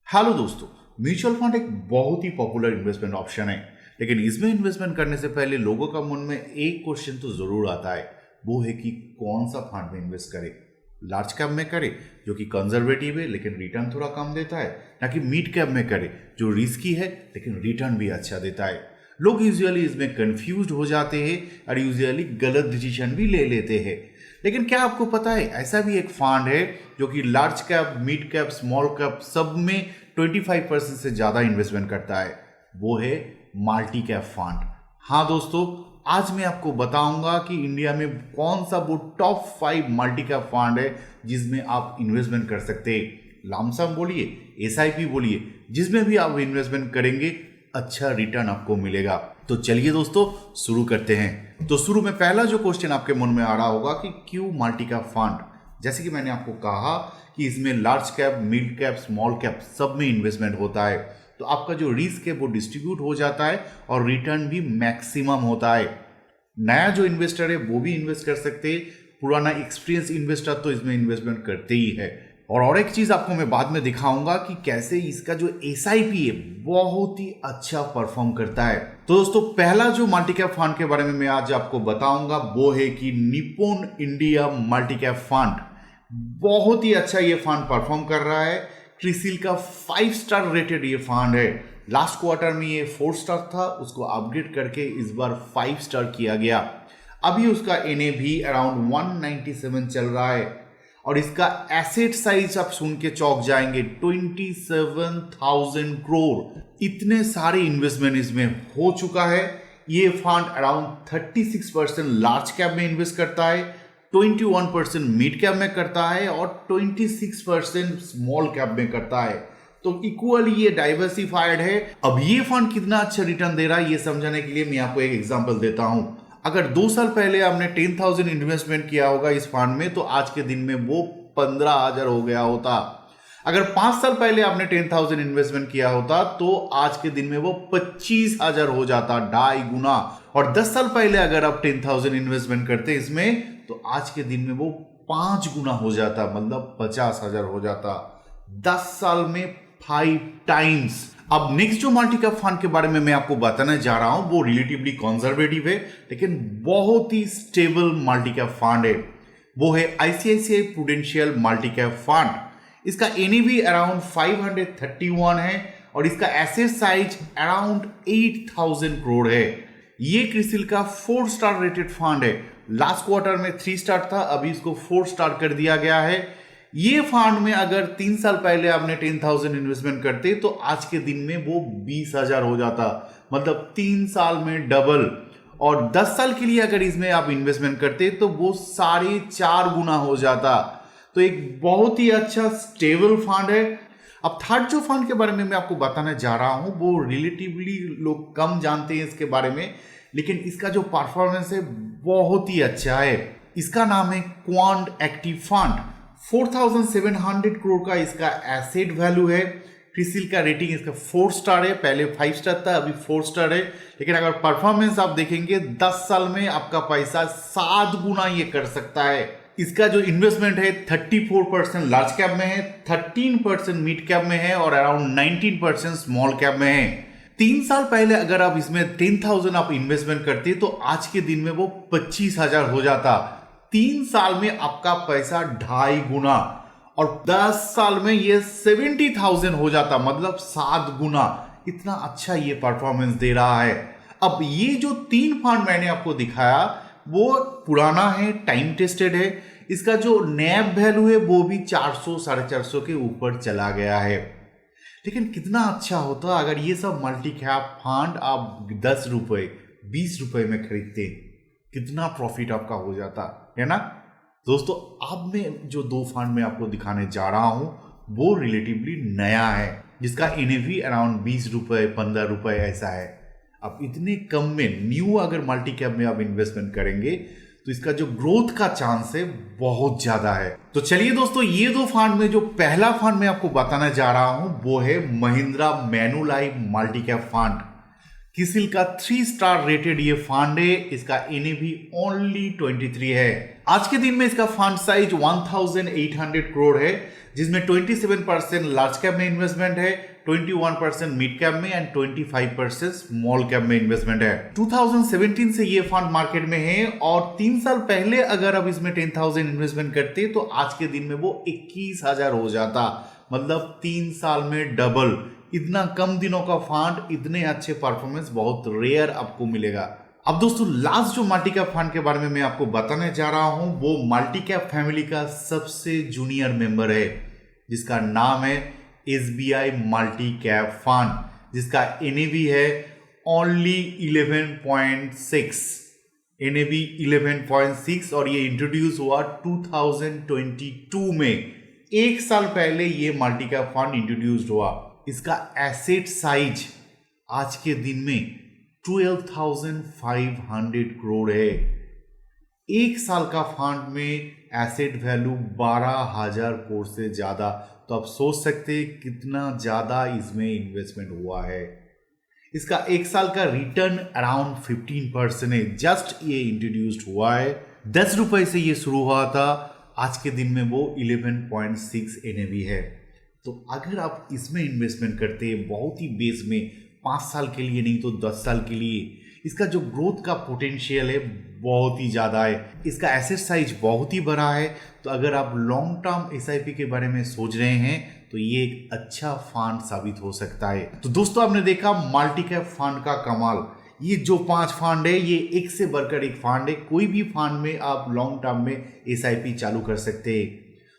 Hello दोस्तों, mutual fund एक बहुत ही पॉपुलर इन्वेस्टमेंट ऑप्शन है। लेकिन इसमें इन्वेस्टमेंट करने से पहले लोगों का मन में एक क्वेश्चन तो जरूर आता है, वो है कि कौन सा फंड में इन्वेस्ट करें। लार्ज कैप में करें जो कि कंजर्वेटिव है लेकिन रिटर्न थोड़ा कम देता है, ना कि मिड कैप में करें जो रिस्की है लेकिन रिटर्न भी अच्छा देता है। लोग यूजुअली इसमें कंफ्यूज हो जाते हैं और यूजुअली गलत डिसीजन भी ले लेते हैं। लेकिन क्या आपको पता है, ऐसा भी एक फंड है जो कि large cap, mid cap, small cap सब में 25% से ज्यादा इन्वेस्टमेंट करता है। वो है मल्टी कैप फंड। हाँ दोस्तों, आज मैं आपको बताऊंगा कि इंडिया में कौन सा वो टॉप 5 मल्टी कैप फंड है जिसमें आप इन्वेस्टमेंट कर सकते हैं। लमसम बोलिए, एसआईपी बोलिए, जिसमें भी आप इन्वेस्टमेंट करेंगे अच्छा रिटर्न आपको मिलेगा। तो चलिए दोस्तों शुरू करते हैं। तो शुरू में पहला जो क्वेश्चन आपके मन में आ रहा होगा कि क्यों मल्टी कैप फंड। जैसे कि मैंने आपको कहा कि इसमें large cap, mid cap, small cap सब में इन्वेस्टमेंट होता है, तो आपका जो रिस्क है वो डिस्ट्रीब्यूट हो जाता है और रिटर्न भी मैक्सिमम होता है। नया जो इन्वेस्टर है वो भी इन्वेस्ट कर सकते हैं, पुराना एक्सपीरियंस इन्वेस्टर तो इसमें इन्वेस्टमेंट करते ही है। और एक चीज आपको मैं बाद में दिखाऊंगा कि कैसे इसका जो एसआईपी है बहुत ही अच्छा परफॉर्म करता है। तो दोस्तों पहला जो मल्टी कैप फंड के बारे में मैं आज आपको बताऊंगा वो है कि Nippon India multi cap fund. बहुत ही अच्छा ये फंड परफॉर्म कर रहा है। क्रिसिल का 5 स्टार रेटेड ये फंड है। लास्ट क्वार्टर में ये 4 स्टार था, उसको अपग्रेड करके इस बार 5 स्टार किया गया। अभी उसका एनएवी अराउंड 197 चल रहा है और इसका एसेट साइज आप सुन के चौंक जाएंगे, 27,000 करोड़। इतने सारे इन्वेस्टमेंट इसमें हो चुका है। ये फंड अराउंड 36% लार्ज कैप में इन्वेस्ट करता है, 21% मिड कैप में करता है और 26% स्मॉल कैप में करता है। तो इक्वली ये डाइवर्सिफाइड है। अब ये फंड कितना अच्छा रिटर्न दे रहा है ये समझाने के लिए मैं आपको एक एग्जांपल देता हूं। अगर 2 साल पहले आपने 10,000 इन्वेस्टमेंट किया होगा इस फंड में, तो आज के दिन में वो 15,000 हो गया होता। अगर 5 साल पहले आपने 10,000 इन्वेस्टमेंट किया होता तो आज के दिन में वो 25,000 हो जाता, 2.5 गुना। और 10 साल पहले अगर आप 10,000 इन्वेस्टमेंट करते इसमें तो आज के दिन में वो 5 गुना हो जाता, मतलब 50,000 हो जाता। 10 साल में 5 टाइम्स। अब नेक्स्ट जो मल्टी कैप फंड के बारे में मैं आपको बताने जा रहा हूं वो रिलेटिवली कंजर्वेटिव है लेकिन बहुत ही स्टेबल मल्टी कैप फंड है। वो है ICICI prudential multi cap fund. इसका एनएवी अराउंड 531 है और इसका एसेट साइज अराउंड 8,000 करोड़ है। ये क्रिसिल का 4 स्टार रेटेड फंड है। लास्ट क्वार्टर में 3 स्टार था, अभी इसको 4 स्टार कर दिया गया है। ये फंड में अगर 3 साल पहले आपने 10,000 इन्वेस्टमेंट करते तो आज के दिन में वो 20,000 हो जाता, मतलब 3 साल में डबल। और 10 साल के लिए अगर इसमें आप इन्वेस्टमेंट करते तो वो 4.5 गुना हो जाता। तो एक बहुत ही अच्छा स्टेबल फंड है। अब थर्ड जो फंड के बारे में मैं आपको बताने जा रहा हूं वो रिलेटिवली लोग कम जानते हैं इसके बारे में, लेकिन इसका जो परफॉर्मेंस है बहुत ही अच्छा है। इसका नाम है क्वांट एक्टिव फंड। 4,700 करोड़ का इसका एसेट वैल्यू है। क्रिसिल का रेटिंग इसका 4 स्टार है, पहले 5 स्टार था, अभी 4 स्टार है। लेकिन अगर परफॉर्मेंस आप देखेंगे 10 साल में आपका पैसा 7 गुना ये कर सकता है। इसका जो इन्वेस्टमेंट है 34% लार्ज कैप में है, 13% मिड कैप में है और अराउंड 19% स्मॉल कैप में है। 3 साल पहले अगर आप इसमें 10,000 आप इन्वेस्टमेंट करते तो आज के दिन में वो 25,000 हो जाता। 3 साल में आपका पैसा 2.5 गुना और 10 साल में ये 70,000 हो जाता, मतलब 7 गुना। इतना अच्छा ये परफॉर्मेंस दे रहा है। अब ये जो 3 फंड मैंने आपको दिखाया वो पुराना है, टाइम टेस्टेड है। इसका जो नैब वैल्यू है वो भी 400 450 के ऊपर चला गया है। लेकिन कितना अच्छा होता अगर ये सब मल्टी कैप फंड आप 10 रुपए 20 रुपए में खरीदते, कितना प्रॉफिट आपका हो जाता है ना दोस्तों। अब मैं जो 2 फंड में आपको दिखाने जा रहा हूं वो रिलेटिवली नया है, जिसका एनएवी अराउंड 20 रुपए 15 रुपए ऐसा है। अब इतने कम में न्यू अगर मल्टी कैप में आप इन्वेस्टमेंट करेंगे तो इसका जो ग्रोथ का चांस है बहुत ज्यादा है। तो चलिए दोस्तों, ये 2 फंड में जो पहला फंड मैं आपको बताने जा रहा हूं वो है महिंद्रा मैनुलाइफ मल्टी कैप फंड। किसिल का 3 स्टार रेटेड ये फंड है। इसका एनएवी ओनली 23 है। आज के दिन में इसका फंड साइज 1800 करोड़ है, जिसमें 27% लार्ज कैप में इन्वेस्टमेंट है, 21% मिड कैप में एंड 25% स्मॉल कैप में इन्वेस्टमेंट है। 2017 से ये फंड मार्केट में है और 3 साल पहले अगर आप इसमें 10,000 इन्वेस्टमेंट करते तो आज के दिन में वो 21,000 हो जाता, मतलब 3 साल में डबल। इतना कम दिनों का फंड, इतने अच्छे परफॉर्मेंस बहुत रेयर आपको मिलेगा। अब दोस्तों लास्ट जो मल्टी कैप फंड के बारे में मैं आपको बताने जा रहा हूं वो मल्टी कैप फैमिली का सबसे जूनियर मेंबर है, जिसका नाम है SBI मल्टी कैप फंड, जिसका NAV है ओनली 11.6, NAV 11.6 और ये इंट्रोड्यूस हुआ 2022 में। 1 साल पहले ये मल्टी कैप फंड इंट्रोड्यूस हुआ। इसका एसेट साइज आज के दिन में 12,500 करोड़ है। 1 साल का फंड में एसेट वैल्यू 12,000 करोड़ से ज्यादा, तो आप सोच सकते हैं कितना ज्यादा इसमें इन्वेस्टमेंट हुआ है। इसका 1 साल का रिटर्न अराउंड 15% है। जस्ट ये इंट्रोड्यूस्ड हुआ है, 10 रुपए से ये शुरू हुआ था, आज के दिन में वो 11.6 NAV है। तो अगर आप इसमें इन्वेस्टमेंट करते हैं बहुत ही बेस में 5 साल के लिए नहीं तो 10 साल के लिए, इसका जो ग्रोथ का पोटेंशियल है बहुत ही ज़्यादा है। इसका एसेट साइज बहुत ही बड़ा है। तो अगर आप लॉन्ग टर्म SIP के बारे में सोच रहे हैं तो ये एक अच्छा फंड साबित हो सकता है। तो दोस्तों आपने देखा मल्टी कैप फंड का कमाल। ये जो 5 फंड है ये एक से बढ़कर एक फंड है। कोई भी फंड में आप लॉन्ग टर्म में SIP चालू कर सकते हैं।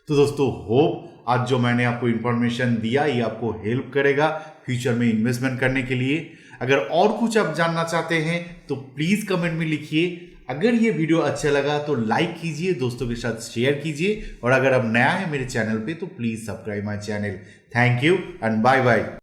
तो दोस्तों होप आज जो मैंने आपको इंफॉर्मेशन दिया ये आपको हेल्प करेगा फ्यूचर में इन्वेस्टमेंट करने के लिए। अगर और कुछ आप जानना चाहते हैं तो प्लीज कमेंट में लिखिए। अगर ये वीडियो अच्छा लगा तो लाइक कीजिए, दोस्तों के साथ शेयर कीजिए और अगर आप नया है मेरे चैनल पे तो please subscribe my channel. Thank you and bye bye.